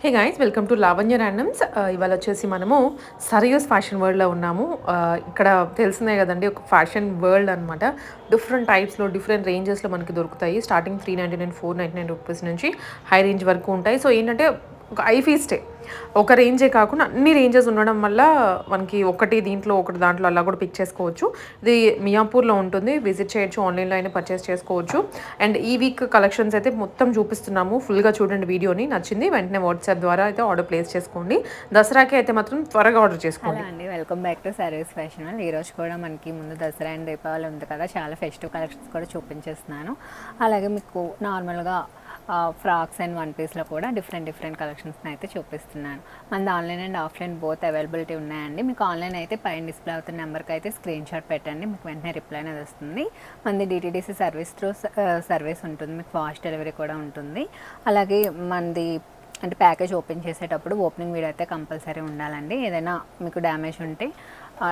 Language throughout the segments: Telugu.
Hey guys welcome to Lavanya randoms. ఇవాళ వచ్చేసి మనము సరియస్ ఫ్యాషన్ వరల్డ్లో ఉన్నాము. ఇక్కడ తెలిసిందే కదండి, ఒక ఫ్యాషన్ వరల్డ్ అనమాట. డిఫరెంట్ టైప్స్లో డిఫరెంట్ రేంజెస్లో మనకి దొరుకుతాయి. స్టార్టింగ్ 399 499 రూపీస్ నుంచి హై రేంజ్ వరకు ఉంటాయి. సో ఏంటంటే ఒక ఐ ఫీస్టే ఒక రేంజే కాకుండా అన్ని రేంజెస్ ఉండడం వల్ల మనకి ఒకటి దీంట్లో ఒకటి దాంట్లో అలా కూడా పిక్ చేసుకోవచ్చు. ఇది మియాపూర్లో ఉంటుంది, విజిట్ చేయొచ్చు, ఆన్లైన్లో అయినా పర్చేస్ చేసుకోవచ్చు. అండ్ ఈ వీక్ కలెక్షన్స్ అయితే మొత్తం చూపిస్తున్నాము, ఫుల్గా చూడండి వీడియోని. నచ్చింది వెంటనే వాట్సాప్ ద్వారా అయితే ఆర్డర్ ప్లేస్ చేసుకోండి. దసరాకి అయితే మాత్రం త్వరగా ఆర్డర్ చేసుకోండి. హలో అండి, welcome back to service fashion. ఈరోజు కూడా మనకి ముందు దసరా అండ్ దీపావళి ఉంది కదా, చాలా ఫెస్టివ్ కలెక్షన్స్ కూడా చూపించేస్తున్నాను. అలాగే మీకు నార్మల్గా ఫ్రాక్స్ అండ్ వన్ పీస్లో కూడా డిఫరెంట్ కలెక్షన్స్ని అయితే చూపిస్తున్నాను. మనది online and offline both availability ఉన్నాయండి. మీకు ఆన్లైన్ అయితే పైన డిస్ప్లే అవుతున్న నెంబర్కి అయితే స్క్రీన్ షాట్ పెట్టండి, మీకు వెంటనే రిప్లై అనేది వస్తుంది. మనది డిటీడీసీ సర్వీస్ త్రూ సర్వీస్ ఉంటుంది, మీకు ఫాస్ట్ డెలివరీ కూడా ఉంటుంది. అలాగే మనది అంటే ప్యాకేజ్ ఓపెన్ చేసేటప్పుడు ఓపెనింగ్ వీడియో అయితే కంపల్సరీ ఉండాలండి. ఏదైనా మీకు డ్యామేజ్ ఉంటే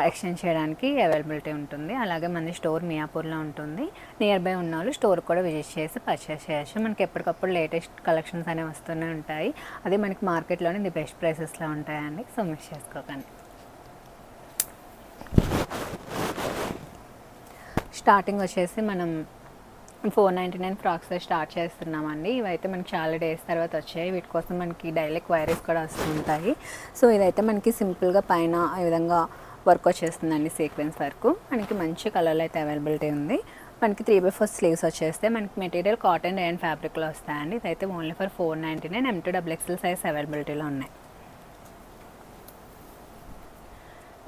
ఎక్స్చేంజ్ చేయడానికి అవైలబిలిటీ ఉంటుంది. అలాగే మన స్టోర్ మియాపూర్లో ఉంటుంది. నియర్ బై ఉన్న వాళ్ళు స్టోర్ కూడా విజిట్ చేసి పర్చేస్ చేయొచ్చు. మనకి ఎప్పటికప్పుడు లేటెస్ట్ కలెక్షన్స్ అనేవి వస్తూనే ఉంటాయి. అదే మనకి మార్కెట్లోనే ది బెస్ట్ ప్రైసెస్లో ఉంటాయండి, సో మిస్ చేసుకోకండి. స్టార్టింగ్ వచ్చేసి మనం 499 ఫ్రాక్స్ స్టార్ట్ చేస్తున్నామండి. ఇవైతే మనకి చాలా డేస్ తర్వాత వచ్చాయి. వీటి కోసం మనకి డైలీ క్వైరీస్ కూడా వస్తుంటాయి. సో ఇదైతే మనకి సింపుల్గా పైన ఈ విధంగా వర్క్ వచ్చేస్తుందండి, సీక్వెన్స్ వర్క్. మనకి మంచి కలర్లో అయితే అవైలబిలిటీ ఉంది. మనకి 3/4 స్లీవ్స్ వచ్చేస్తే మనకి మెటీరియల్ కాటన్ అండ్ ఫ్యాబ్రిక్లో వస్తాయండి. ఇదైతే ఓన్లీ ఫర్ 499. M2XXL సైజ్ అవైలబిలిటీలో ఉన్నాయి.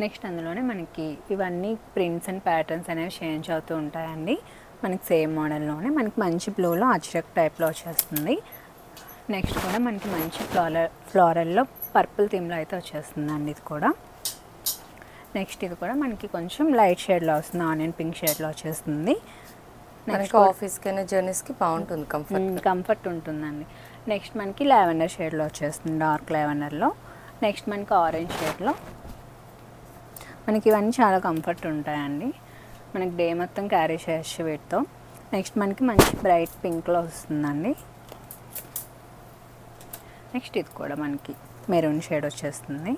నెక్స్ట్ అందులోనే మనకి ఇవన్నీ ప్రింట్స్ అండ్ ప్యాటర్న్స్ అనేవి చేంజ్ అవుతూ ఉంటాయండి. మనకి సేమ్ మోడల్లోనే మనకి మంచి బ్లూలో అజ్రక్ టైప్లో వచ్చేస్తుంది. నెక్స్ట్ కూడా మనకి మంచి ఫ్లోరల్లో పర్పుల్ థీమ్లో అయితే వచ్చేస్తుందండి ఇది కూడా. నెక్స్ట్ ఇది కూడా మనకి కొంచెం లైట్ షేడ్లో వస్తుంది, ఆనియన్ పింక్ షేడ్లో వచ్చేస్తుంది. నెక్స్ట్ ఆఫీస్కైనా జర్నీస్కి బాగుంటుంది, కంఫర్ట్ ఉంటుందండి. నెక్స్ట్ మనకి లావెండర్ షేడ్లో వచ్చేస్తుంది, డార్క్ లావెండర్లో. నెక్స్ట్ మనకి ఆరెంజ్ షేడ్లో. మనకి ఇవన్నీ చాలా కంఫర్ట్ ఉంటాయండి, మనకి డే మొత్తం క్యారీ చేయొచ్చు వీటితో. నెక్స్ట్ మనకి మంచి బ్రైట్ పింక్లో వస్తుందండి. నెక్స్ట్ ఇది కూడా మనకి మెరూన్ షేడ్ వచ్చేస్తుంది.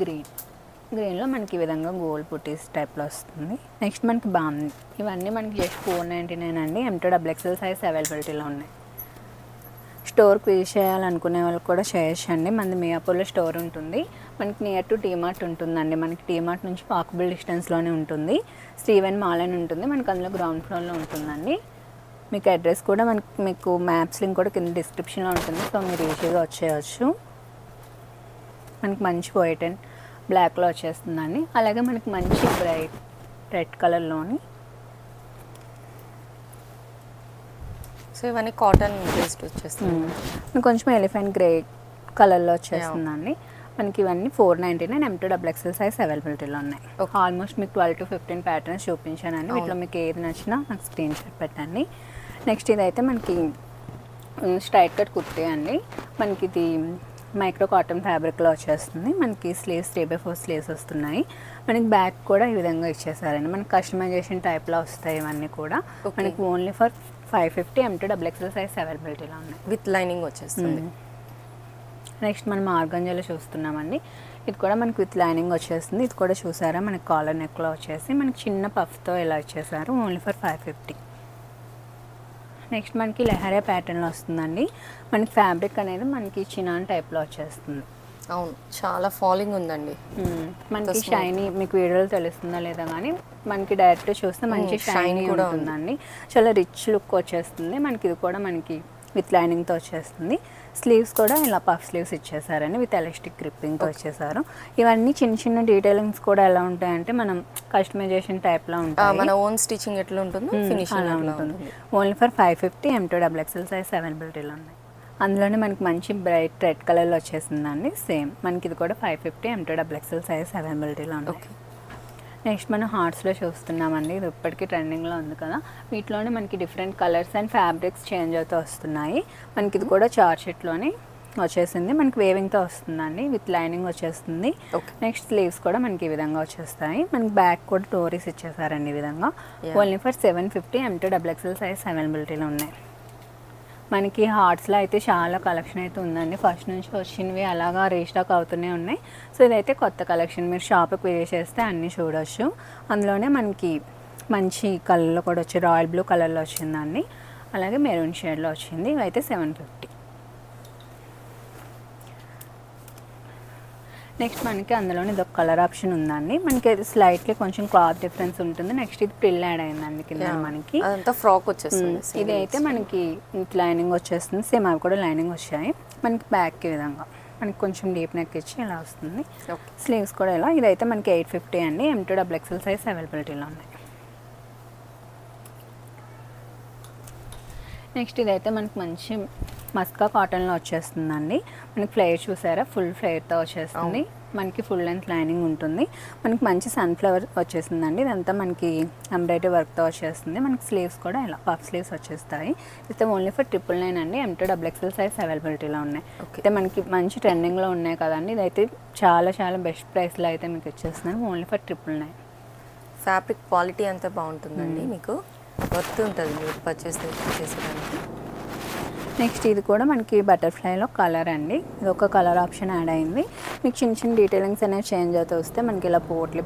గ్రీన్లో మనకి ఈ విధంగా గోల్డ్ పుట్టీస్ టైప్లో వస్తుంది. నెక్స్ట్ మనకి బాగుంది. ఇవన్నీ మనకి జస్ట్ 499 అండి. M2XXL సైజ్ అవైలబిలిటీలో ఉన్నాయి. స్టోర్కి విజిట్ చేయాలనుకునే వాళ్ళు కూడా చేయొచ్చు అండి. మనది మియాపూర్లో స్టోర్ ఉంటుంది. మనకి నియర్ టు టీమార్ట్ ఉంటుందండి. మనకి టీమార్ట్ నుంచి వాకబుల్ డిస్టెన్స్లోనే ఉంటుంది. స్టీవెన్ మాల్ అని ఉంటుంది, మనకి అందులో గ్రౌండ్ ఫ్లోర్లో ఉంటుందండి. మీకు అడ్రస్ కూడా మీకు మ్యాప్స్ లింక్ కూడా కింద డిస్క్రిప్షన్లో ఉంటుంది, సో మీరు ఈజీగా వచ్చేయచ్చు. మనకి మంచి వైట్ అండ్ బ్లాక్లో వచ్చేస్తుందండి. అలాగే మనకి మంచి బ్రైట్ రెడ్ కలర్లోని. సో ఇవన్నీ కాటన్ బేస్డ్ వచ్చేస్తుంది. కొంచెం ఎలిఫెంట్ గ్రే కలర్లో వచ్చేస్తుందండి. మనకి ఇవన్నీ 499. M2XXL సైజ్ అవైలబిలిటీలో ఉన్నాయి. ఆల్మోస్ట్ మీకు 12 to 15 ప్యాటర్న్స్ చూపించానండి. వీటిలో మీకు ఏది నచ్చినా నాకు స్క్రీన్ షాట్ పెట్టండి. నెక్స్ట్ ఇదైతే మనకి స్ట్రైట్ కట్ కుర్తీ అండి. మనకి ఇది మైక్రో కాటన్ ఫ్యాబ్రిక్లో వచ్చేస్తుంది. మనకి స్లీవ్స్ 3/4 స్లీవ్స్ వస్తున్నాయి. మనకి బ్యాక్ కూడా ఈ విధంగా ఇచ్చేసారండి. మనకి కస్టమైజేషన్ టైప్లో వస్తాయి ఇవన్నీ కూడా. మనకి ఓన్లీ ఫర్ 550. M2XXL సైజ్ అవైలబిలిటీలో ఉన్నాయి, విత్ లైనింగ్ వచ్చేస్తుంది. నెక్స్ట్ మనం ఆర్గంజాలో చూస్తున్నామండి. ఇది కూడా మనకి విత్ లైనింగ్ వచ్చేస్తుంది. ఇది కూడా చూసారా, మనకి కాలర్ నెక్లో వచ్చేసి మనకి చిన్న పఫ్తో ఇలా ఇచ్చేసారు, ఓన్లీ ఫర్ 550. నెక్స్ట్ మనకి లెహరియా ప్యాటర్న్లో వస్తుందండి. మనకి ఫ్యాబ్రిక్ అనేది మనకి చినాన్ టైప్లో వచ్చేస్తుంది. అవును, చాలా ఫాలింగ్ ఉందండి. మనకి షైనీ మీకు వీడియోలో తెలుస్తుందా లేదా కానీ మనకి డైరెక్ట్ చూస్తే మంచి షైనీ కూడా ఉంటుందండి. చాలా రిచ్ లుక్ వచ్చేస్తుంది. మనకి ఇది కూడా మనకి విత్ లైనింగ్తో వచ్చేస్తుంది. స్లీవ్స్ కూడా ఇలా పఫ్ స్లీవ్స్ ఇచ్చేసారండి, విత్ ఎలాస్టిక్ గ్రిప్పింగ్తో వచ్చేసారు. ఇవన్నీ చిన్న డీటెయిలింగ్స్ కూడా ఎలా ఉంటాయంటే మనం కస్టమైజేషన్ టైప్లో ఉంటాయి. మన ఓన్ స్టిచింగ్ ఎట్లా ఉంటుందో ఫినిషింగ్ అలా ఉంటుంది. Only for 550. M2XXL సైజ్ అవైలబిలిటీలో ఉన్నాయి. అందులోనే మనకి మంచి బ్రైట్ రెడ్ కలర్లో వచ్చేసిందండి. సేమ్ మనకి ఇది కూడా 550. M2XXL సైజ్ అవైలబిలిటీలో ఉన్నాయి. నెక్స్ట్ మనం హార్ట్స్లో చూస్తున్నామండి. ఇది ఇప్పటికీ ట్రెండింగ్లో ఉంది కదా. వీటిలోనే మనకి different colours and fabrics change అవుతూ వస్తున్నాయి. మనకి ఇది కూడా చార్షెట్లోనే వచ్చేసింది. మనకి వేవింగ్తో వస్తుందండి, విత్ లైనింగ్ వచ్చేస్తుంది. నెక్స్ట్ స్లీవ్స్ కూడా మనకి ఈ విధంగా వచ్చేస్తాయి. మనకి బ్యాక్ కూడా టోరీస్ ఇచ్చేసారండి ఈ విధంగా. Only for 750. M2XXL సైజ్ అవైలబిలిటీలో ఉన్నాయి. మనకి హార్ట్స్లో అయితే చాలా కలెక్షన్ అయితే ఉందండి. ఫస్ట్ నుంచి వచ్చినవి అలాగా రీస్టాక్ అవుతూనే ఉన్నాయి. సో ఇదైతే కొత్త కలెక్షన్. మీరు షాప్కి విజిట్ చేస్తే అన్నీ చూడొచ్చు. అందులోనే మనకి మంచి కలర్లో కూడా వచ్చి రాయల్ బ్లూ కలర్లో వచ్చిందండి. అలాగే మెరూన్ షేడ్లో వచ్చింది. ఇవైతే 750. నెక్స్ట్ మనకి అందులోనే ఇదొక కలర్ ఆప్షన్ ఉందండి. మనకి అది స్లైట్లీ కొంచెం క్లాత్ డిఫరెన్స్ ఉంటుంది. నెక్స్ట్ ఇది ప్రిల్ యాడ్ అయిందండి కింద మనకి. అదంతా ఫ్రాక్ వచ్చేస్తుంది. ఇది అయితే మనకి లైనింగ్ వచ్చేస్తుంది. సేమ్ అవి కూడా లైనింగ్ వచ్చాయి. మనకి బ్యాక్ విధంగా మనకి కొంచెం డీప్ నెక్ ఇచ్చి ఇలా వస్తుంది. స్లీవ్స్ కూడా ఇలా. ఇదైతే మనకి 850 అండి. M2 XXL సైజ్ అవైలబిలిటీలో ఉన్నాయి. నెక్స్ట్ ఇదైతే మనకి మంచి మస్కా కాటన్లో వచ్చేస్తుందండి. మనకి ఫ్లేర్ చూసారా, ఫుల్ ఫ్లేర్తో వచ్చేస్తుంది. మనకి ఫుల్ లెంత్ లైనింగ్ ఉంటుంది. మనకి మంచి సన్ఫ్లవర్ వచ్చేసిందండి. ఇదంతా మనకి ఎంబ్రాయిడరీ వర్క్తో వచ్చేస్తుంది. మనకి స్లీవ్స్ కూడా ఇలా పఫ్ స్లీవ్స్ వచ్చేస్తాయి. అయితే ఓన్లీ ఫర్ 999 అండి. M2 XXL సైజ్ అవైలబిలిటీలో ఉన్నాయి. అయితే మనకి మంచి ట్రెండింగ్లో ఉన్నాయి కదండి. ఇదైతే చాలా చాలా బెస్ట్ ప్రైస్లో అయితే మీకు ఇచ్చేస్తున్నాను. Only for 999. ఫ్యాబ్రిక్ క్వాలిటీ అంతా బాగుంటుందండి. మీకు వర్త్ ఉంటుంది మీరు పర్చేస్ చేసేదానికి. నెక్స్ట్ ఇది కూడా మనకి బటర్ఫ్లైలో కలర్ అండి. ఇది ఒక కలర్ ఆప్షన్ యాడ్ అయింది. మీకు చిన్న చిన్న డీటెయిలింగ్స్ అనేవి చేంజ్ అవుతూ వస్తే మనకి ఇలా పోట్లీ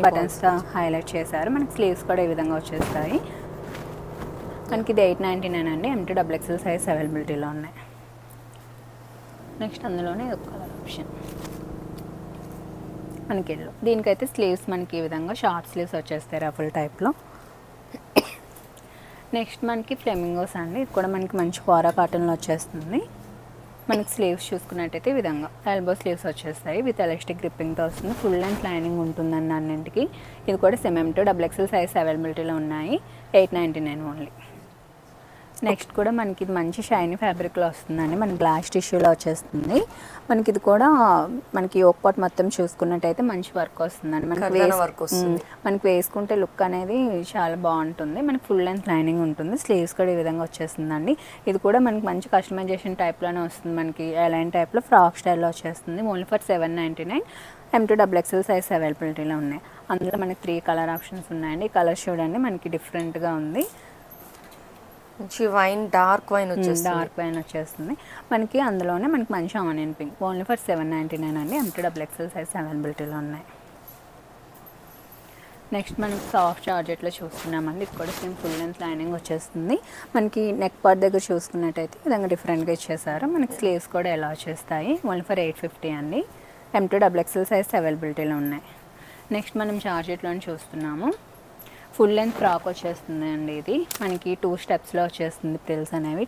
బటన్స్ హైలైట్ చేశారు. మనకి స్లీవ్స్ కూడా ఈ విధంగా వచ్చేస్తాయి. మనకి ఇది 899 అండి. M2 XXL సైజ్ అవైలబిలిటీలో ఉన్నాయి. నెక్స్ట్ అందులోనే ఇది ఒక కలర్ ఆప్షన్ మనకి ఎల్లో. దీనికైతే స్లీవ్స్ మనకి ఈ విధంగా షార్ట్ స్లీవ్స్ వచ్చేస్తాయి రఫుల్ టైప్లో. నెక్స్ట్ మనకి ఫ్లెమింగోస్ అండి. ఇది కూడా మనకి మంచి కోరా కాటన్లో వచ్చేస్తుంది. మనకి స్లీవ్స్ చూసుకున్నట్టయితే ఈ విధంగా ఎల్బో స్లీవ్స్ వచ్చేస్తాయి. విత్ ఎలాస్టిక్ గ్రిప్పింగ్తో వస్తుంది. ఫుల్ లెంత్ లైనింగ్ ఉంటుందండి అన్నింటికి. ఇది కూడా M2 XXL సైజ్ అవైలబిలిటీలో ఉన్నాయి. 899 ఓన్లీ. నెక్స్ట్ కూడా మనకి ఇది మంచి షైనీ ఫ్యాబ్రిక్లో వస్తుందండి. మన గ్లాస్ టిష్యూలో వచ్చేస్తుంది. మనకి ఇది కూడా మనకి యోక్ పాట్ మొత్తం చూసుకున్నట్టయితే మంచి వర్క్ వస్తుందండి. మనకి వేసుకుంటే లుక్ అనేది చాలా బాగుంటుంది. మనకి ఫుల్ లెంత్ లైనింగ్ ఉంటుంది. స్లీవ్స్ కూడా ఈ విధంగా వచ్చేస్తుందండి. ఇది కూడా మనకి మంచి కస్టమైజేషన్ టైప్లోనే వస్తుంది. మనకి ఎలైన్ టైప్లో ఫ్రాక్ స్టైల్లో వచ్చేస్తుంది. Only for 799. M2 XXL size అవైలబిలిటీలో ఉన్నాయి. అందులో మనకి 3 కలర్ ఆప్షన్స్ ఉన్నాయండి. ఈ కలర్ చూడండి మనకి డిఫరెంట్గా ఉంది. మంచి వైన్, డార్క్ వైన్ వచ్చేస్తుంది. మనకి అందులోనే మనకి మంచి ఆనియన్ పింక్. ఓన్లీ ఫర్ 799 అండి. M2 XXL సైజ్ అవైలబిలిటీలో ఉన్నాయి. నెక్స్ట్ మనకి సాఫ్ట్ జార్జెట్లో చూస్తున్నామండి. ఇది కూడా సేమ్ ఫుల్ లెంత్ లైనింగ్ వచ్చేస్తుంది. మనకి నెక్ పార్ట్ దగ్గర చూసుకున్నట్టయితే ఈ విధంగా డిఫరెంట్గా ఇచ్చేసారు. మనకి స్లీవ్స్ కూడా ఎలా వచ్చేస్తాయి. ఓన్లీ ఫర్ 850 అండి. M2 XXL సైజ్ అవైలబిలిటీలో ఉన్నాయి. నెక్స్ట్ మనం జార్జెట్లోని చూస్తున్నాము. ఫుల్ లెంత్ ఫ్రాక్ వచ్చేస్తుంది అండి. ఇది మనకి 2 స్టెప్స్లో వచ్చేస్తుంది ప్రిల్స్ అనేవి.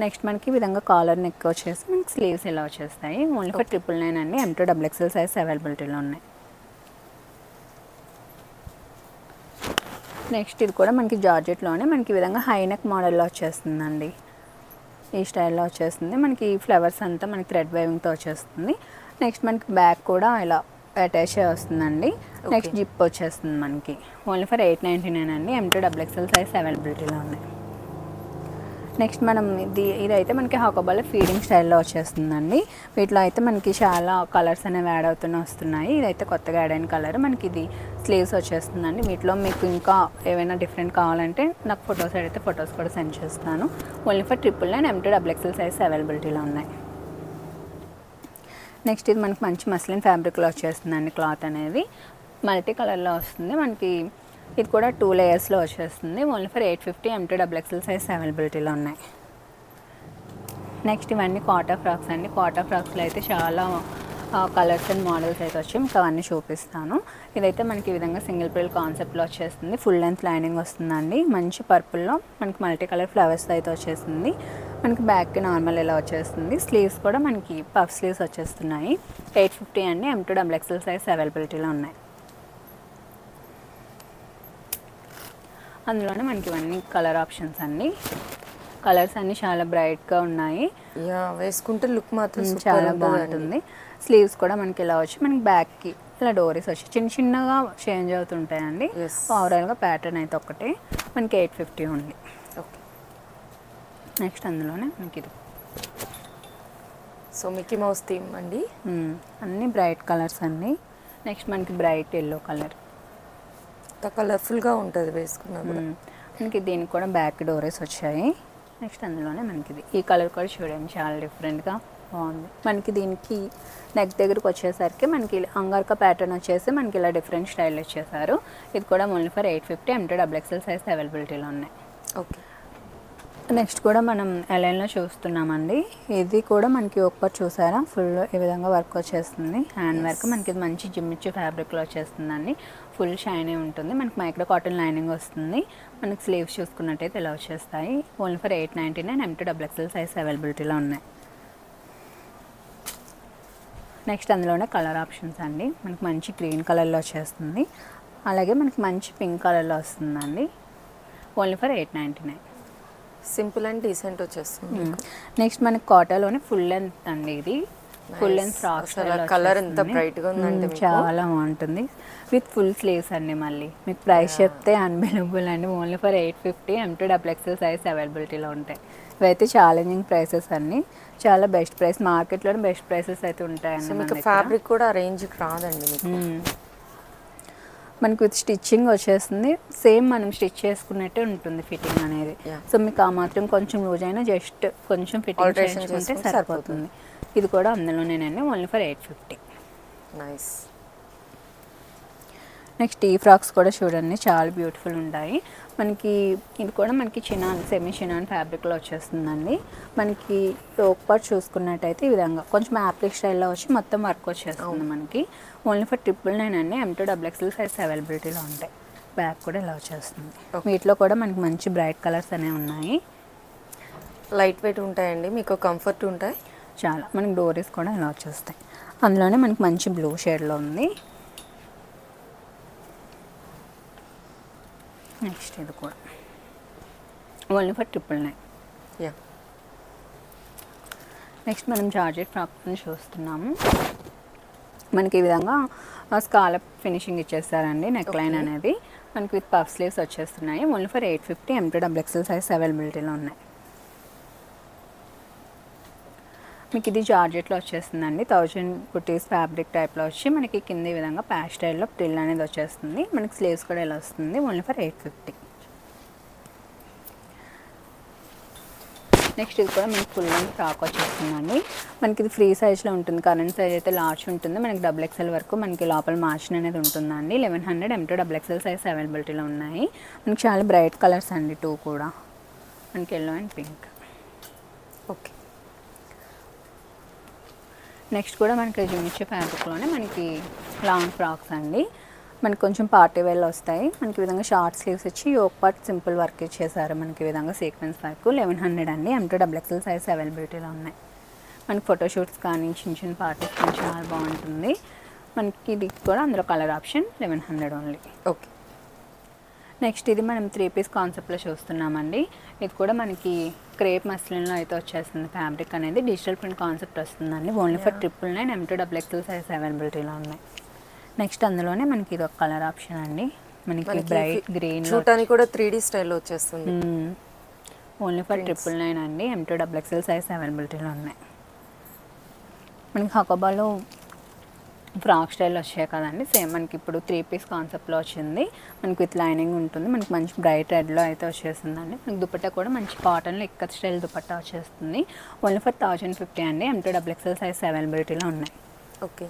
నెక్స్ట్ మనకి ఈ విధంగా కాలర్ నెక్ వచ్చేసి మనకి స్లీవ్స్ ఇలా వచ్చేస్తాయి. ఓన్లీ ఫర్ 999 అండి. M2 XXL సైజ్ అవైలబిలిటీలో ఉన్నాయి. నెక్స్ట్ ఇది కూడా మనకి జార్జెట్లోనే మనకి ఈ విధంగా హై నెక్ మోడల్లో వచ్చేస్తుందండి. ఈ స్టైల్లో వచ్చేస్తుంది. మనకి ఫ్లవర్స్ అంతా మనకి థ్రెడ్ వేవింగ్తో వచ్చేస్తుంది. నెక్స్ట్ మనకి బ్యాక్ కూడా ఇలా అటాచ్ వస్తుందండి. నెక్స్ట్ జిప్ వచ్చేస్తుంది మనకి. ఓన్లీ ఫర్ 899 అండి. M2 XXL సైజ్ అవైలబిలిటీలో ఉన్నాయి. నెక్స్ట్ మనం ఇదైతే మనకి హాకోబాలో ఫీడింగ్ స్టైల్లో వచ్చేస్తుందండి. వీటిలో అయితే మనకి చాలా కలర్స్ అనేవి యాడ్ అవుతూనే వస్తున్నాయి. ఇదైతే కొత్తగా యాడ్ అయిన కలర్. మనకి ఇది స్లీవ్స్ వచ్చేస్తుందండి. వీటిలో మీకు ఇంకా ఏమైనా డిఫరెంట్ కావాలంటే నాకు ఫొటోస్ అయితే ఫొటోస్ కూడా సెండ్ చేస్తాను. Only for 999 M2 XXL size అవైలబిలిటీలో ఉన్నాయి. నెక్స్ట్ ఇది మనకి మంచి మస్లిన్ ఫ్యాబ్రిక్లో వచ్చేస్తుందండి. క్లాత్ అనేది మల్టీ కలర్లో వస్తుంది. మనకి ఇది కూడా 2 లేయర్స్లో వచ్చేస్తుంది. Only for 850 M2 XXL size అవైలబిలిటీలో ఉన్నాయి. నెక్స్ట్ ఇవన్నీ కాటా ఫ్రాక్స్ అండి. కాటా ఫ్రాక్స్లో అయితే చాలా కలర్స్ అండ్ మోడల్స్ అయితే వచ్చి మీకు అవన్నీ చూపిస్తాను. ఇదైతే మనకి ఈ విధంగా సింగిల్ ప్రిల్ కాన్సెప్ట్లో వచ్చేస్తుంది. ఫుల్ లెంత్ లైనింగ్ వస్తుందండి. మంచి పర్పుల్లో మనకి మల్టీ కలర్ ఫ్లవర్స్ అయితే వచ్చేస్తుంది. మనకి బ్యాక్కి నార్మల్ ఇలా వచ్చేస్తుంది. స్లీవ్స్ కూడా మనకి పఫ్ స్లీవ్స్ వచ్చేస్తున్నాయి. 850 అండి. M2 XXL సైజ్ అవైలబిలిటీలో ఉన్నాయి. అందులోనే మనకి ఇవన్నీ కలర్ ఆప్షన్స్ అండి. కలర్స్ అన్నీ చాలా బ్రైట్గా ఉన్నాయి. వేసుకుంటే లుక్ మాత్రం చాలా బాగుంటుంది. స్లీవ్స్ కూడా మనకి ఇలా వచ్చి మనకి బ్యాక్కి ఇలా డోరీస్ వచ్చి చిన్న చిన్నగా చేంజ్ అవుతుంటాయండి. ఓవరాల్గా ప్యాటర్న్ అయితే ఒకటే. మనకి 850 ఉంది. ఓకే. నెక్స్ట్ అందులోనే మనకి ఇది సో మిక్కీ మౌస్ థీమ్ అండి. అన్నీ బ్రైట్ కలర్స్ అండి. నెక్స్ట్ మనకి బ్రైట్ ఎల్లో కలర్ కలర్ఫుల్గా ఉంటుంది వేసుకున్నా కూడా. మనకి దీనికి కూడా బ్యాక్ డోరేస్ వచ్చాయి. నెక్స్ట్ అందులోనే మనకి ఇది ఈ కలర్ కూడా చూడండి చాలా డిఫరెంట్గా బాగుంది. మనకి దీనికి నెక్ దగ్గరకు వచ్చేసరికి మనకి అంగార్కా ప్యాటర్న్ వచ్చేసి మనకి ఇలా డిఫరెంట్ స్టైల్ ఇచ్చేసారు. ఇది కూడా ఓన్లీ ఫర్ 850 M2XXL సైజ్ అవైలబిలిటీలో ఉన్నాయి. ఓకే. నెక్స్ట్ కూడా మనం ఎలైన్లో చూస్తున్నామండి. ఇది కూడా మనకి ఒక చూసారా ఫుల్ ఈ విధంగా వర్క్ వచ్చేస్తుంది. హ్యాండ్ వర్క్ మనకి ఇది మంచి జిమ్మిచ్చు ఫ్యాబ్రిక్లో వచ్చేస్తుందండి. ఫుల్ షైనీ ఉంటుంది. మనకి మైక్రో కాటన్ లైనింగ్ వస్తుంది. మనకి స్లీవ్స్ చూసుకున్నట్టయితే ఇలా వచ్చేస్తాయి. ఓన్లీ ఫర్ 899 M2XXL సైజ్ అవైలబిలిటీలో ఉన్నాయి. నెక్స్ట్ అందులోనే కలర్ ఆప్షన్స్ అండి. మనకి మంచి గ్రీన్ కలర్లో వచ్చేస్తుంది. అలాగే మనకి మంచి పింక్ కలర్లో వస్తుందండి. Only for 899. Simple and decent వచ్చేస్తుంది. నెక్స్ట్ మనకి కాటాలోనే ఫుల్ లెంత్ అండి. ఇది ఫుల్ లెంత్ ఫ్రాక్ కలర్ ఎంత బ్రైట్ గా ఉందంటే చాలా బాగుంటుంది. విత్ ఫుల్ స్లీవ్స్ అండి. మళ్ళీ మీకు ప్రైస్ చెప్తే అన్బిలీవబుల్ అండి. ఓన్లీ ఫర్ 850 M2XXL సైజ్ అవైలబిలిటీలో ఉంటాయి. ఇవైతే ఛాలెంజింగ్ ప్రైసెస్ అన్ని, చాలా బెస్ట్ ప్రైస్, మార్కెట్లోనే బెస్ట్ ప్రైసెస్ అయితే ఉంటాయండి. మీకు ఫ్యాబ్రిక్ కూడా రేంజ్కి రాదండి మీకు. మనకి విత్ స్టిచ్చింగ్ వచ్చేస్తుంది. సేమ్ మనం స్టిచ్ చేసుకున్నట్టే ఉంటుంది ఫిట్టింగ్ అనేది. సో మీకు ఆ మాత్రం కొంచెం లూజ్ అయినా జస్ట్ కొంచెం ఫిట్టింగ్ చేసుకుంటే సరిపోతుంది. ఇది కూడా అందులోనేనండి. Only for 850. నైస్. నెక్స్ట్ ఈ ఫ్రాక్స్ కూడా చూడండి చాలా బ్యూటిఫుల్ ఉంటాయి. మనకి ఇది కూడా మనకి చినాన్ సెమీ చినాన్ ఫ్యాబ్రిక్లో వచ్చేస్తుందండి. మనకి ఒక పార్ట్ చూసుకున్నట్టయితే ఈ విధంగా కొంచెం యాప్లిక్ స్టైల్లో వచ్చి మొత్తం వర్క్ వచ్చేస్తుంది మనకి. ఓన్లీ ఫర్ 999 అండి. M2XXL సైజ్ అవైలబిలిటీలో ఉంటాయి. బ్యాక్ కూడా ఇలా వచ్చేస్తుంది. వీటిలో కూడా మనకి మంచి బ్రైట్ కలర్స్ అనేవి ఉన్నాయి. లైట్ వెయిట్ ఉంటాయండి. మీకు కంఫర్ట్ ఉంటాయి చాలా. మనకి డోరీస్ కూడా ఇలా వచ్చేస్తాయి. అందులోనే మనకి మంచి బ్లూ షేడ్లో ఉంది. నెక్స్ట్ ఇది కూడా ఓన్లీ ఫర్ 999. నెక్స్ట్ మనం జార్జెట్ ఫ్రాక్ని చూస్తున్నాము. మనకి ఈ విధంగా స్కాలప్ ఫినిషింగ్ ఇచ్చేస్తారండి. నెక్ లైన్ అనేది మనకి విత్ పఫ్ స్లీవ్స్ వచ్చేస్తున్నాయి. ఓన్లీ ఫర్ 850 M2XXL సైజ్ అవైలబిలిటీలో ఉన్నాయి. మీకు ఇది జార్జెట్లో వచ్చేస్తుందండి. 1000 బుటీస్ ఫ్యాబ్రిక్ టైప్లో వచ్చి మనకి కింద ఈ విధంగా ప్యాచ్ స్టైల్లో ప్రిల్ అనేది వచ్చేస్తుంది. మనకి స్లీవ్స్ కూడా ఇలా వస్తుంది. Only for 850. నెక్స్ట్ ఇది కూడా మనకి ఫుల్ లెంత్ ఫ్రాక్ వచ్చేస్తుందండి. మనకి ఇది ఫ్రీ సైజ్లో ఉంటుంది. కరెంట్ సైజ్ అయితే లార్జ్ ఉంటుంది. మనకి XXL వరకు మనకి లోపల మార్జిన్ అనేది ఉంటుందండి. 1100 M2XXL సైజ్ అవైలబిలిటీలో ఉన్నాయి. మనకి చాలా బ్రైట్ కలర్స్ అండి. 2 కూడా మనకి yellow and pink. Okay. Next కూడా మనకి జిమ్మిచ్చు ఫ్యాబ్రిక్లోనే మనకి లాంగ్ ఫ్రాక్స్ అండి. మనకి కొంచెం పార్టీ వేర్లో వస్తాయి. మనకి ఈ విధంగా షార్ట్ స్లీవ్స్ వచ్చి ఒక పార్ట్ సింపుల్ వర్క్ ఇచ్చేసారు. మనకి ఈ విధంగా సీక్వెన్స్ వర్క్. 1100 అండి. M2XXL సైజ్ అవైలబిలిటీలో ఉన్నాయి. మనకి ఫోటోషూట్స్ కానీ చిన్న చిన్న పార్టీస్ కానీ చాలా బాగుంటుంది. మనకి ఇది కూడా అందులో colour option 1100 only. Okay. Next ఇది మనం 3 పీస్ కాన్సెప్ట్లో చూస్తున్నామండి. ఇది కూడా మనకి క్రేప్ మస్లిన్లో అయితే వచ్చేస్తుంది. ఫ్యాబ్రిక్ అనేది డిజిటల్ ప్రింట్ కాన్సెప్ట్ వస్తుందండి. ఓన్లీ ఫర్ 999 M2XXL సైజ్ అవైలబిలిటీలో ఉన్నాయి. నెక్స్ట్ అందులోనే మనకి ఇది ఒక కలర్ ఆప్షన్ అండి. మనకి బ్రైట్ గ్రీన్ చూడటానికి కూడా 3D స్టైల్లో వచ్చేస్తుంది. ఓన్లీ ఫర్ 999 అండి. M2XXL సైజ్ అవైలబిలిటీలో ఉన్నాయి. మనకి హకోబాలో ఫ్రాక్ స్టైల్ వచ్చాయి కదండి. సేమ్ మనకి ఇప్పుడు 3 పీస్ కాన్సెప్ట్లో వచ్చింది. మనకి విత్ లైనింగ్ ఉంటుంది. మనకి మంచి బ్రైట్ రెడ్లో అయితే వచ్చేస్తుందండి. మనకి దుపట్టా కూడా మంచి కాటన్లో ఇక్కత్ స్టైల్ దుపట్టా వచ్చేస్తుంది. ఓన్లీ ఫర్ 1050 అండి. M2XXL సైజ్ అవైలబిలిటీలో ఉన్నాయి. ఓకే.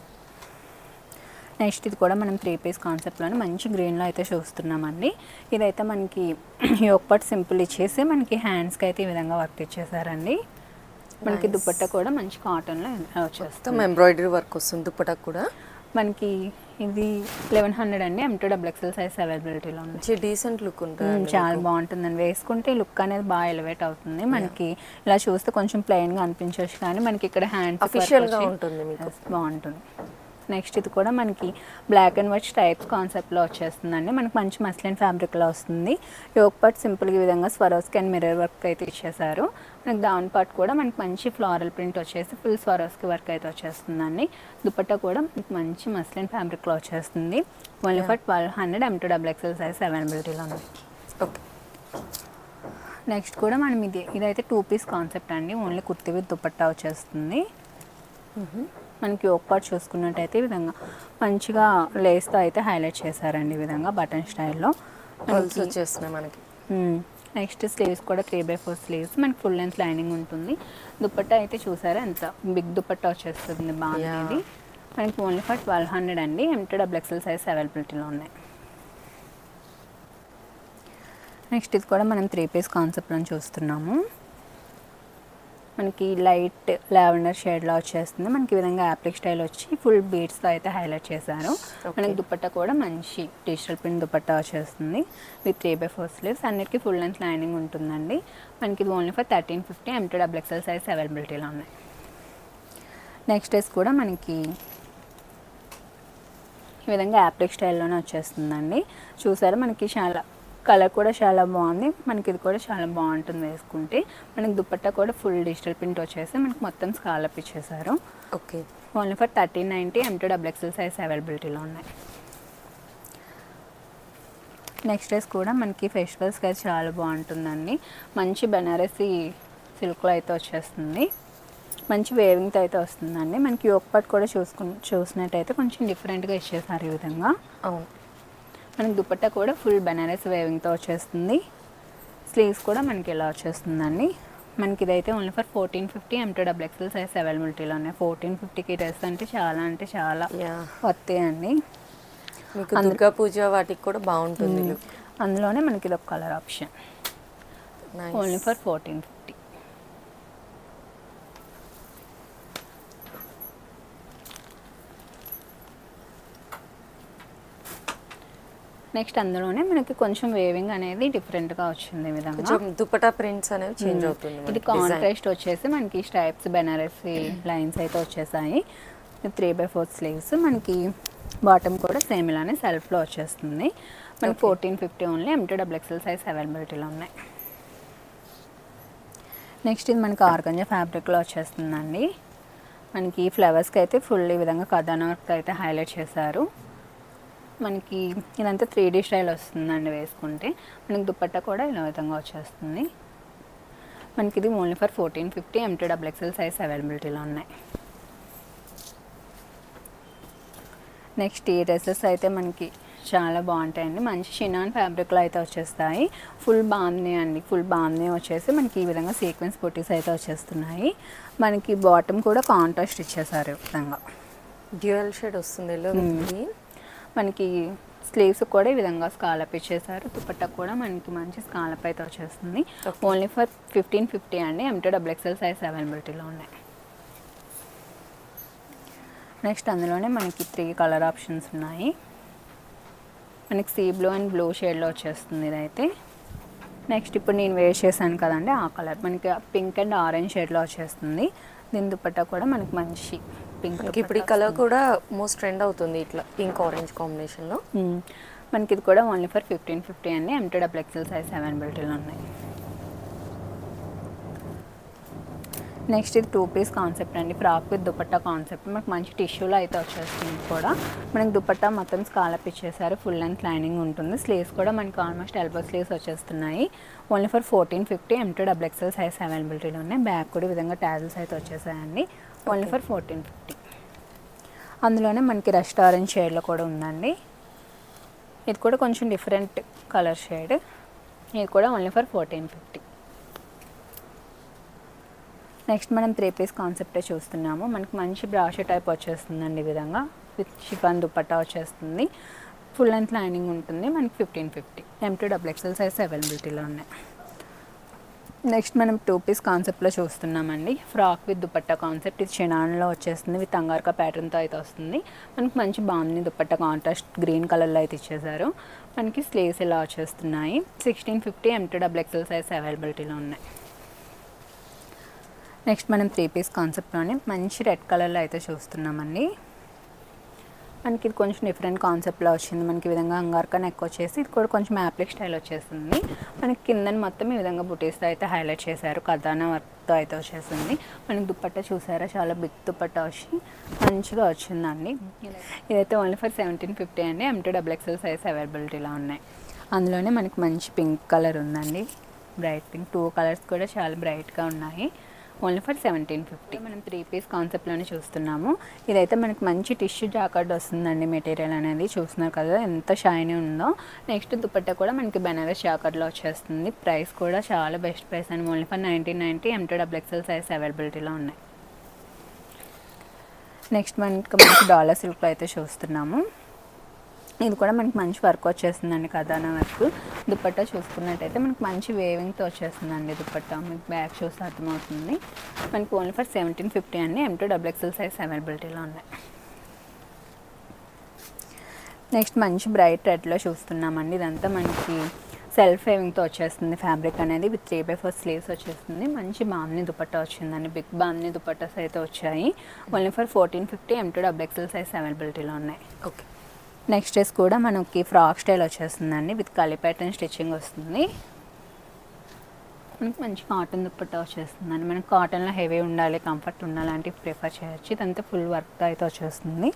నెక్స్ట్ ఇది కూడా మనం 3 పీస్ కాన్సెప్ట్లోనే మంచి గ్రీన్లో అయితే చూస్తున్నామండి. ఇదైతే మనకి యోక్ పార్ట్ సింపుల్ ఇచ్చేసి మనకి హ్యాండ్స్కి అయితే ఈ విధంగా వర్క్ ఇచ్చేసారండి. మనకి దుపట్టా కూడా మంచి కాటన్లో వచ్చేస్తుంది. ఎంబ్రాయిడరీ వర్క్ వస్తుంది దుపట్టా కూడా. మనకి ఇది 1100 అండి. M2XXL సైజ్ అవైలబిలిటీలో ఉంది. డీసెంట్ లుక్ ఉంటుంది. చాలా బాగుంటుందండి. వేసుకుంటే లుక్ అనేది బాగా ఎలివేట్ అవుతుంది. మనకి ఇలా చూస్తే కొంచెం ప్లెయిన్గా అనిపించవచ్చు కానీ మనకి ఇక్కడ హ్యాండ్స్ అఫీషియల్గా ఉంటుంది. మీకు బాగుంటుంది. నెక్స్ట్ ఇది కూడా మనకి బ్లాక్ అండ్ వైట్ స్ట్రైప్స్ కాన్సెప్ట్లో వచ్చేస్తుందండి. మనకి మంచి మస్లిన్ ఫ్యాబ్రిక్లో వస్తుంది. యోక్ పార్ట్ సింపుల్గా ఈ విధంగా స్వరోస్కి అండ్ మిర్రర్ వర్క్ అయితే ఇచ్చేసారు. మనకి డౌన్ పార్ట్ కూడా మనకి మంచి ఫ్లోరల్ ప్రింట్ వచ్చేసి ఫుల్ స్వరోస్కి వర్క్ అయితే వచ్చేస్తుందండి. దుపట్టా కూడా మనకి మంచి మస్లిన్ ఫ్యాబ్రిక్లో వచ్చేస్తుంది. ఓన్లీ ఫర్ 1200 M2XXL సైజ్ అవైలబిలిటీలో ఉంది. ఓకే. నెక్స్ట్ కూడా మనం ఇదైతే 2 పీస్ కాన్సెప్ట్ అండి. ఓన్లీ కుర్తి విత్ దుపట్టా వచ్చేస్తుంది. మనకి ఒక పార్ట్ చూసుకున్నట్టయితే ఈ విధంగా మంచిగా లేస్తో అయితే హైలైట్ చేశారండి. ఈ విధంగా బటన్ స్టైల్లో వచ్చేస్తున్నాయి. మనకి నెక్స్ట్ స్లీవ్స్ కూడా 3/4 స్లీవ్స్ మనకి ఫుల్ లెంత్ లైనింగ్ ఉంటుంది. దుపట్టా అయితే చూసారా ఎంత బిగ్ దుపట్టా వచ్చేస్తుంది బాగుంది. మనకి ఓన్లీ ఫర్ 1200 అండి. MTXL సైజ్ అవైలబిలిటీలో ఉన్నాయి. నెక్స్ట్ ఇది కూడా మనం 3 పీస్ కాన్సెప్ట్లో చూస్తున్నాము. మనకి లైట్ లావెండర్ షేడ్లో వచ్చేస్తుంది. మనకి ఈ విధంగా యాప్లిక్ స్టైల్ వచ్చి ఫుల్ బీడ్స్తో అయితే హైలైట్ చేశారు. మనకి దుపట్టా కూడా మంచి డిజిటల్ ప్రింట్ దుపట్టా వచ్చేస్తుంది విత్ 3/4 స్లీవ్స్. అన్నిటికీ ఫుల్ లెంత్ లైనింగ్ ఉంటుందండి. మనకి ఇది ఓన్లీ ఫర్ 1350 MTXL సైజ్ అవైలబిలిటీలో ఉన్నాయి. నెక్స్ట్ డ్రెస్ కూడా మనకి ఈ విధంగా యాప్లిక్ స్టైల్లోనే వచ్చేస్తుందండి. చూసారా మనకి చాలా కలర్ కూడా చాలా బాగుంది. మనకి ఇది కూడా చాలా బాగుంటుంది వేసుకుంటే. మనకి దుపట్టా కూడా ఫుల్ డిజిటల్ ప్రింట్ వచ్చేసి మనకి మొత్తం స్కాలప్ ఇచ్చేసారు. Okay, only for 1390 MTXL size అవైలబిలిటీలో ఉన్నాయి. నెక్స్ట్ డ్రెస్ కూడా మనకి ఫెస్టివల్స్కి అయితే చాలా బాగుంటుందండి. మంచి బెనారసీ సిల్క్లో అయితే వచ్చేస్తుంది. మంచి వేవింగ్తో అయితే వస్తుందండి. మనకి యోక్ పార్ట్ కూడా చూసినట్టయితే కొంచెం డిఫరెంట్గా ఇచ్చేసారు ఈ విధంగా. అవును, మనకి దుపట్టా కూడా ఫుల్ బెనారస్ వేవింగ్తో వచ్చేస్తుంది. స్లీవ్స్ కూడా మనకి ఇలా వచ్చేస్తుందండి. మనకి ఇదైతే ఓన్లీ ఫర్ 1450 MTXL సైజ్ అవైలబిలిటీలో ఉన్నాయి. 1450కి డ్రెస్ అంటే చాలా వస్తాయి అండి. మీకు దుర్గా పూజ వాటికి కూడా బాగుంటుంది. అందులోనే మనకి ఇది ఒక colour option only for 1450. Next అందులోనే మనకి కొంచెం వేవింగ్ అనేది డిఫరెంట్గా వచ్చింది. ఈ విధంగా దుపట్టా ప్రింట్స్ అనేవి చేంజ్ అవుతుంది. ఇది కాంట్రాస్ట్ వచ్చేసి మనకి స్ట్రైప్స్ బెనారసీ లైన్స్ అయితే వచ్చేసాయి. 3/4 స్లీవ్స్. మనకి బాటమ్ కూడా సేమ్ ఇలానే సెల్ఫ్లో వచ్చేస్తుంది. మనకి 1450 ఓన్లీ MTXL సైజ్ అవైలబిలిటీలో ఉన్నాయి. నెక్స్ట్ ఇది మనకి ఆర్గంజా ఫ్యాబ్రిక్లో వచ్చేస్తుందండి. మనకి ఫ్లవర్స్కి అయితే ఫుల్ ఈ విధంగా కథానా వర్క్ అయితే హైలైట్ చేశారు. మనకి ఇదంతా 3D స్టైల్ వస్తుందండి వేసుకుంటే. మనకి దుపట్టా కూడా ఇలా విధంగా వచ్చేస్తుంది. మనకి ఇది ఓన్లీ ఫర్ 1450 MTXL సైజ్ అవైలబిలిటీలో ఉన్నాయి. నెక్స్ట్ ఈ డ్రెస్సెస్ అయితే మనకి చాలా బాగుంటాయండి. మంచి షినాన్ ఫ్యాబ్రిక్లో అయితే వచ్చేస్తాయి. ఫుల్ బాగుంది అండి. ఫుల్ బాగుంది వచ్చేసి మనకి ఈ విధంగా సీక్వెన్స్ బుటీస్ అయితే వచ్చేస్తున్నాయి. మనకి బాటమ్ కూడా కాంట్రాస్ట్ ఇచ్చేసారు ఈ విధంగా. డ్యూయల్ షేడ్ వస్తుంది. మనకి స్లీవ్స్ కూడా ఈ విధంగా స్కాలప్ ఇచ్చేసారు. దుపట్టా కూడా మనకి మంచి స్కాలప్ అయితే వచ్చేస్తుంది. ఓన్లీ ఫర్ 1550 అండి. MTXL సైజ్ అవైలబిలిటీలో ఉన్నాయి. నెక్స్ట్ అందులోనే మనకి 3 కలర్ ఆప్షన్స్ ఉన్నాయి. మనకి సీ బ్లూ అండ్ బ్లూ షేడ్లో వచ్చేస్తుంది ఇదైతే. నెక్స్ట్ ఇప్పుడు నేను వేర్ చేశాను కదండి ఆ కలర్ మనకి పింక్ అండ్ ఆరెంజ్ షేడ్లో వచ్చేస్తుంది. దీని దుపట్టా కూడా మనకి మంచి పింక్. ఇప్పుడు ఈ కలర్ కూడా మోస్ట్ ట్రెండ్ అవుతుంది ఇట్లా పింక్ ఆరెంజ్ కాంబినేషన్లో. మనకి ఇది కూడా ఓన్లీ ఫర్ 1550 అండి. MTXL సైజ్ అవైలబిలిటీలో ఉన్నాయి. నెక్స్ట్ ఇది 2 పీస్ కాన్సెప్ట్ అండి. Frock with dupatta concept. మనకు మంచి టిష్యూలో అయితే వచ్చేస్తుంది కూడా. మనకి దుపట్టా మొత్తం స్కాలప్ ఇచ్చేసారు. ఫుల్ లెంత్ లైనింగ్ ఉంటుంది. స్లీవ్స్ కూడా మనకి ఆల్మోస్ట్ ఎల్బో స్లీవ్స్ వచ్చేస్తున్నాయి. ఓన్లీ ఫర్ 1450 MTXL సైజ్ అవైలబిలిటీలో ఉన్నాయి. బ్యాక్ కూడా ఈ విధంగా టాజిల్స్ అయితే వచ్చేసాయండి. Only for 1450. అందులోనే మనకి రస్ట్ ఆరెంజ్ షేడ్లో కూడా ఉందండి. ఇది కూడా కొంచెం డిఫరెంట్ కలర్ షేడ్. ఇది కూడా ఓన్లీ ఫర్ 1450. నెక్స్ట్ మనం 3 పీస్ కాన్సెప్టే చూస్తున్నాము. మనకి మంచి బ్రాషో టైప్ వచ్చేస్తుందండి ఈ విధంగా విత్ షిఫాన్ దుపట్టా వచ్చేస్తుంది. ఫుల్ లెంత్ లైనింగ్ ఉంటుంది. మనకి 1550 MTXL సైజ్ అవైలబిలిటీలో ఉన్నాయి. నెక్స్ట్ మనం 2 పీస్ కాన్సెప్ట్లో చూస్తున్నామండి. Frock with dupatta concept. ఇది షినాన్లో వచ్చేస్తుంది విత్ అంగార్కా ప్యాటర్న్తో అయితే వస్తుంది. మనకి మంచి బాగుంది దుపట్టా కాంట్రాస్ట్ గ్రీన్ కలర్లో అయితే ఇచ్చేసారు. మనకి స్లీవ్స్ ఇలా వచ్చేస్తున్నాయి. 1650 MTXL సైజ్ అవైలబిలిటీలో ఉన్నాయి. నెక్స్ట్ మనం 3 పీస్ కాన్సెప్ట్లోనే మంచి రెడ్ కలర్లో అయితే చూస్తున్నామండి. మనకి ఇది కొంచెం డిఫరెంట్ కాన్సెప్ట్లో వచ్చింది. మనకి ఈ విధంగా అంగార్కా నెక్ వచ్చేసి ఇది కూడా కొంచెం యాప్లిక్ స్టైల్ వచ్చేస్తుంది. మనకి కిందని మొత్తం ఈ విధంగా బుటీస్తో అయితే హైలైట్ చేశారు. కథానా వర్క్తో అయితే వచ్చేసింది. మనకి దుపట్టా చూసారా చాలా బిగ్ దుపట్టా వచ్చి మంచిగా వచ్చిందండి. ఇదైతే ఓన్లీ ఫర్ 1750 అండి. MTXL సైజ్ అవైలబిలిటీలో ఉన్నాయి. అందులోనే మనకి మంచి పింక్ కలర్ ఉందండి. Bright pink. 2 కలర్స్ కూడా చాలా బ్రైట్గా ఉన్నాయి. Only for 1750. మనం 3 పీస్ కాన్సెప్ట్లోనే చూస్తున్నాము. ఇదైతే మనకి మంచి టిష్యూ జాకెట్ వస్తుందండి. మెటీరియల్ అనేది చూస్తున్నారు కదా ఎంత షైనీ ఉందో. నెక్స్ట్ దుపట్టా కూడా మనకి బెనారస్ జాకెట్లో వచ్చేస్తుంది. ప్రైస్ కూడా చాలా బెస్ట్ ప్రైస్ అండి. Only for 1990. M2XXL సైజ్ అవైలబిలిటీలో ఉన్నాయి. నెక్స్ట్ మనకి డాలర్ సిల్క్లో అయితే చూస్తున్నాము. ఇది కూడా మనకి మంచి వర్క్ వచ్చేస్తుందండి, కథానా వర్క్. దుపట్టా చూసుకున్నట్టయితే మనకి మంచి వేవింగ్తో వచ్చేస్తుందండి దుపట్టా. మీకు బ్యాక్ చూస్తే అర్థమవుతుంది. మనకి ఓన్లీ ఫర్ 1750 అండి. M2XXL సైజ్ అవైలబిలిటీలో ఉన్నాయి. నెక్స్ట్ మంచి బ్రైట్ రెడ్లో చూస్తున్నామండి. ఇదంతా మనకి సెల్ఫ్ వేవింగ్తో వచ్చేస్తుంది. ఫ్యాబ్రిక్ అనేది విత్ 3/4 స్లీవ్స్ వచ్చేస్తుంది. మంచి బామ్ని దుపట్టా వచ్చిందండి. బిగ్ బామ్ని దుపట్టాస్ అయితే వచ్చాయి. Only for 1450. M2XXL సైజ్ అవైలబిలిటీలో ఉన్నాయి. ఓకే. నెక్స్ట్ డ్రెస్ కూడా మనకి ఫ్రాక్ స్టైల్ వచ్చేస్తుందండి. విత్ కలి ప్యాటర్న్ స్టిచ్చింగ్ వస్తుంది. మనకి మంచి కాటన్ దుపట్టా వచ్చేస్తుందండి. మనకి కాటన్లో హెవీ ఉండాలి, కంఫర్ట్ ఉండాలంటే ప్రిఫర్ చేయొచ్చు. ఇదంతా ఫుల్ వర్క్తో అయితే వచ్చేస్తుంది.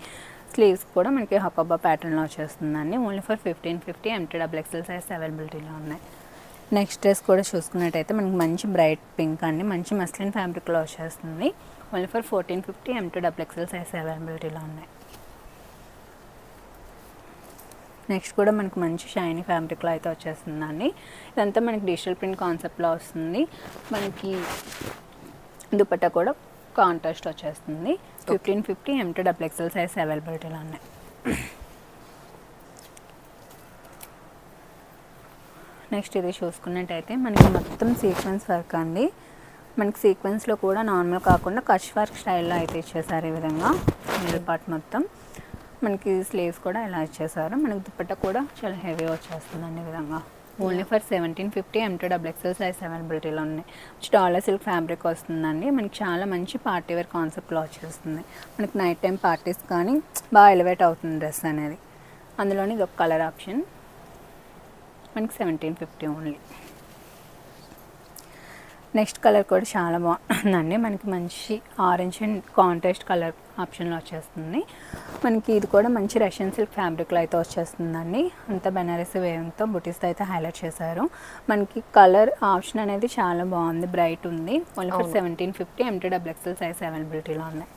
స్లీవ్స్ కూడా మనకి హకబ్బా ప్యాటర్న్లో వచ్చేస్తుందండి. Only for 1550. M2XXL సైజ్ అవైలబిలిటీలో ఉన్నాయి. నెక్స్ట్ డ్రెస్ కూడా చూసుకున్నట్టయితే మనకి మంచి బ్రైట్ పింక్ అండి. మంచి మస్లిన్ ఫ్యాబ్రిక్లో వచ్చేస్తుంది. Only for 1450. M2XXL సైజ్ అవైలబిలిటీలో ఉన్నాయి. నెక్స్ట్ కూడా మనకి మంచి షైనీ ఫ్యాబ్రిక్లో అయితే వచ్చేస్తుందండి. ఇదంతా మనకి డిజిటల్ ప్రింట్ కాన్సెప్ట్లో వస్తుంది. మనకి దుపట్టా కూడా కాంట్రాస్ట్ వచ్చేస్తుంది. 1550. M2XXL సైజ్ అవైలబిలిటీలో ఉన్నాయి. నెక్స్ట్ ఇది చూసుకున్నట్టయితే మనకి మొత్తం సీక్వెన్స్ వర్క్ అండి. మనకి సీక్వెన్స్లో కూడా నార్మల్ కాకుండా కచ్ వర్క్ స్టైల్లో అయితే ఇచ్చేసారు. ఈ విధంగా మిడిల్ పార్ట్ మొత్తం మనకి స్లీవ్స్ కూడా ఇలా ఇచ్చేసారు. మనకి దుపట్టా కూడా చాలా హెవీ వచ్చేస్తుందండి ఈ విధంగా. Only for 1750. M2XXL సైజ్ అవైలబిలిటీలో ఉన్నాయి. డాలర్ సిల్క్ ఫ్యాబ్రిక్ వస్తుందండి. మనకి చాలా మంచి పార్టీ వేర్ కాన్సెప్ట్లో వచ్చేస్తుంది. మనకి నైట్ టైం పార్టీస్ కానీ బాగా ఎలివేట్ అవుతుంది డ్రెస్ అనేది. అందులోని ఇది ఒక కలర్ ఆప్షన్. మనకి 1750 ఓన్లీ. నెక్స్ట్ కలర్ కూడా చాలా బాగుంటుందండి. మనకి మంచి ఆరెంజ్ అండ్ కాంట్రాస్ట్ కలర్ ఆప్షన్లో వచ్చేస్తుంది. మనకి ఇది కూడా మంచి రష్యన్ సిల్క్ ఫ్యాబ్రిక్లో అయితే వచ్చేస్తుందండి. అంతా బెనారసి వేవ్తో బుటీస్తో అయితే హైలైట్ చేశారు. మనకి కలర్ ఆప్షన్ అనేది చాలా బాగుంది, బ్రైట్ ఉంది. Only for 1750. M2XXL సైజ్ అవైలబిలిటీలో ఉన్నాయి.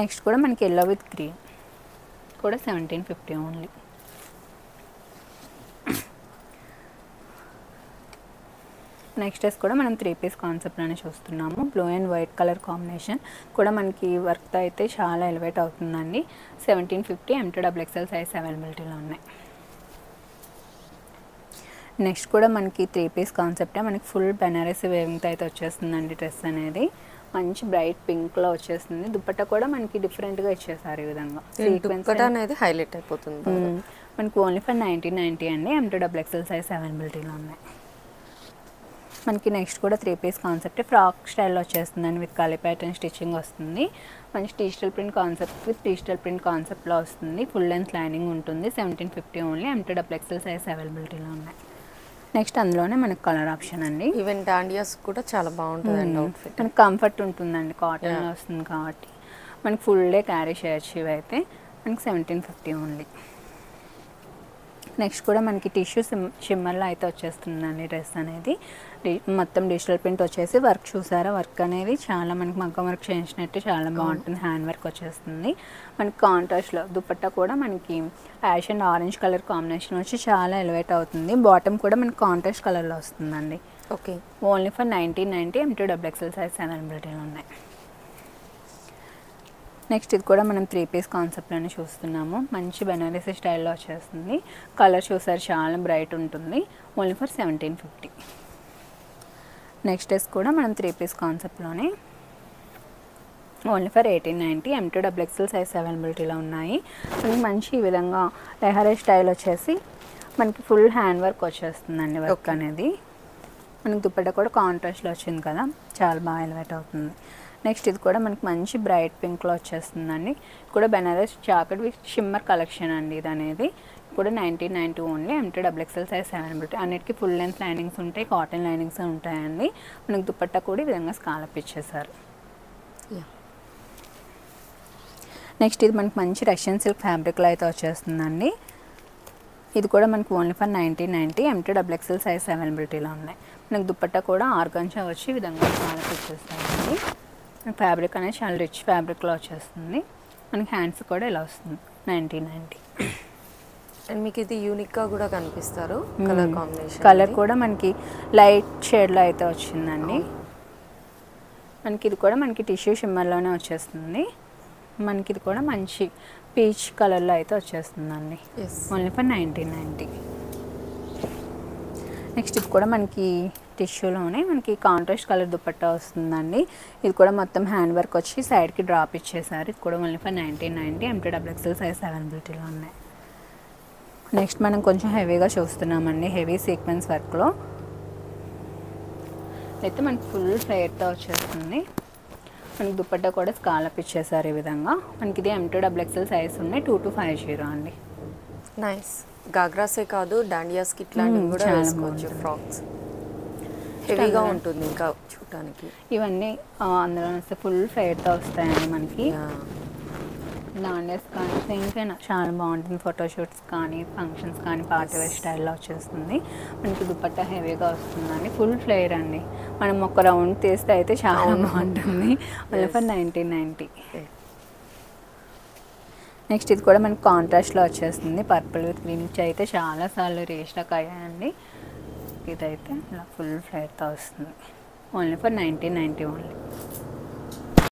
నెక్స్ట్ కూడా మనకి ఎల్లో విత్ గ్రీన్ కూడా 1750 ఓన్లీ. నెక్స్ట్ డ్రెస్ కూడా మనం 3 పీస్ కాన్సెప్ట్లోనే చూస్తున్నాము. Blue and white colour combination కూడా మనకి వర్క్తో అయితే చాలా ఎలివేట్ అవుతుందండి. 1750. M2XXL సైజ్ అవైలబిలిటీలో ఉన్నాయి. నెక్స్ట్ కూడా మనకి 3 పీస్ కాన్సెప్టే. మనకి ఫుల్ బెనారసి వేవింగ్తో అయితే వచ్చేస్తుందండి డ్రెస్ అనేది. మంచి బ్రైట్ పింక్లో వచ్చేస్తుంది. దుపట్టా కూడా మనకి డిఫరెంట్గా ఇచ్చేసారు ఈ విధంగా. సీక్వెన్స్ అనేది హైలైట్ అయిపోతుంది. మనకి ఓన్లీ ఫర్ 1990 అండి. M2XXL సైజ్ అవైలబిలిటీలో ఉన్నాయి. మనకి నెక్స్ట్ కూడా 3 పీస్ కాన్సెప్ట్ ఫ్రాక్ స్టైల్లో వచ్చేస్తుందండి. విత్ కలి ప్యాటర్న్ స్టిచ్చింగ్ వస్తుంది. మంచి digital print concept with digital print కాన్సెప్ట్లో వస్తుంది. ఫుల్ లెంత్ లైనింగ్ ఉంటుంది. 1750 ఓన్లీ. M2XXL సైజ్ అవైలబిలిటీలో ఉన్నాయి. నెక్స్ట్ అందులోనే మనకి కలర్ ఆప్షన్ అండి. ఈవెన్ డాండియాస్ కూడా చాలా బాగుంటుందండి అవుట్ఫిట్. మనకి కంఫర్ట్ ఉంటుందండి, కాటన్లో వస్తుంది కాబట్టి మనకి ఫుల్ డే క్యారీ చేయొచ్చు. ఇవైతే మనకి 1750 ఓన్లీ. నెక్స్ట్ కూడా మనకి టిష్యూ షిమ్మర్లో అయితే వచ్చేస్తుందండి డ్రెస్ అనేది. మొత్తం డిజిటల్ ప్రింట్ వచ్చేసి వర్క్ చూసారా, వర్క్ అనేది చాలా మనకి మగ్గం వర్క్ చేయించినట్టు చాలా బాగుంటుంది. హ్యాండ్ వర్క్ వచ్చేస్తుంది. మనకి కాంట్రాస్ట్లో దుపట్టా కూడా మనకి ash and orange colour combination వచ్చి చాలా ఎలివేట్ అవుతుంది. బాటమ్ కూడా మనకి కాంట్రాస్ట్ కలర్లో వస్తుందండి. Okay. Only for 1990. M2XXL size అవైలబిలిటీలో ఉన్నాయి. నెక్స్ట్ ఇది కూడా మనం 3 పీస్ కాన్సెప్ట్లోనే చూస్తున్నాము. మంచి బెనారసీ స్టైల్లో వచ్చేస్తుంది. కలర్ చూసారు చాలా బ్రైట్ ఉంటుంది. Only for 1750. నెక్స్ట్ డ్రెస్ కూడా మనం 3 పీస్ కాన్సెప్ట్లోనే ఓన్లీ ఫర్ 1890. M2XXL సైజ్ అవైలబిలిటీలో ఉన్నాయి. మనకి మంచి ఈ విధంగా లెహరే స్టైల్ వచ్చేసి మనకి ఫుల్ హ్యాండ్ వర్క్ వచ్చేస్తుందండి. వర్క్ అనేది మనకి దుపట్టా కూడా కాంట్రాస్ట్లో వచ్చింది కదా, చాలా బాగా ఎలివేట్ అవుతుంది. నెక్స్ట్ ఇది కూడా మనకి మంచి బ్రైట్ పింక్లో వచ్చేస్తుందండి. కూడా Banaras jacket with shimmer collection అండి ఇది అనేది. కూడా 1990 ఓన్లీ. M2XXL size availability. అన్నిటికీ ఫుల్ లెంత్ లైనింగ్స్ ఉంటాయి, కాటన్ లైనింగ్స్ ఉంటాయండి. మనకి దుపట్టా కూడా ఈ విధంగా స్కాలప్ ఇచ్చేసారు. నెక్స్ట్ ఇది మనకి మంచి రష్యన్ సిల్క్ ఫ్యాబ్రిక్లో అయితే వచ్చేస్తుందండి. ఇది కూడా మనకు only for 1990 MT XXL size అవైలబిలిటీలో ఉన్నాయి. మనకు దుపట్టా కూడా ఆర్గంజా వచ్చి ఈ విధంగా చాలా వచ్చేస్తాయండి. ఫ్యాబ్రిక్ అనేది చాలా రిచ్ ఫ్యాబ్రిక్లో వచ్చేస్తుంది. మనకి హ్యాండ్స్ కూడా ఇలా వస్తుంది 1990. అండ్ మీకు ఇది యూనిక్గా కూడా కనిపిస్తారు. కలర్ కాంబినేషన్ కలర్ కూడా మనకి లైట్ షేడ్లో అయితే వచ్చిందండి. మనకి ఇది కూడా మనకి టిష్యూ షిమ్మర్లోనే వచ్చేస్తుంది. మనకి ఇది కూడా మంచి పీచ్ కలర్లో అయితే వచ్చేస్తుందండి. Only for 1990. నెక్స్ట్ ఇది కూడా మనకి టిష్యూలోనే మనకి కాంట్రాస్ట్ కలర్ దుపట్టా వస్తుందండి. ఇది కూడా మొత్తం హ్యాండ్ వర్క్ వచ్చి సైడ్కి డ్రాప్ ఇచ్చేసారు. ఇది కూడా only for 1990 MT XXL size అవైలబిలిటీలో ఉన్నాయి. నెక్స్ట్ మనం కొంచెం హెవీగా చూస్తున్నామండి. హెవీ సీక్వెన్స్ వర్క్లో అయితే మనకి ఫుల్ ఫ్లేర్తో వచ్చేస్తుంది. మనకి దుపట్టా కూడా స్కాలప్ ఇచ్చేసారు ఈ విధంగా. మనకి ఇది MT XXL సైజ్ ఉన్నాయి 2250 అండి. నైస్. గాగ్రాసే కాదు డాండియాస్కి ఇట్లాంటివి కూడా వేసుకోవచ్చు. ఫ్రాక్స్ హెవీగా ఉంటుంది ఇంకా చూడటానికి. ఇవన్నీ అందులో వస్తే ఫుల్ ఫ్లేర్తో వస్తాయండి మనకి. డాండియాస్ కానీ దేనికైనా చాలా బాగుంటుంది. ఫోటోషూట్స్ కానీ ఫంక్షన్స్ కానీ పార్టీ వేర్ స్టైల్లో వచ్చేస్తుంది. మనకి దుపట్టా హెవీగా వస్తుందండి. ఫుల్ ఫ్లేర్ అండి. మనం ఒక రౌండ్ తీస్తే అయితే చాలా బాగుంటుంది. Only for 1990. నెక్స్ట్ ఇది కూడా మనకి కాంట్రాస్ట్లో వచ్చేస్తుంది. పర్పుల్ విత్ గ్రీన్ అయితే చాలాసార్లు రీస్టాక్ అయ్యాయండి. ఇదైతే ఇలా ఫుల్ ఫ్లేర్తో వస్తుంది. Only for 1990 only.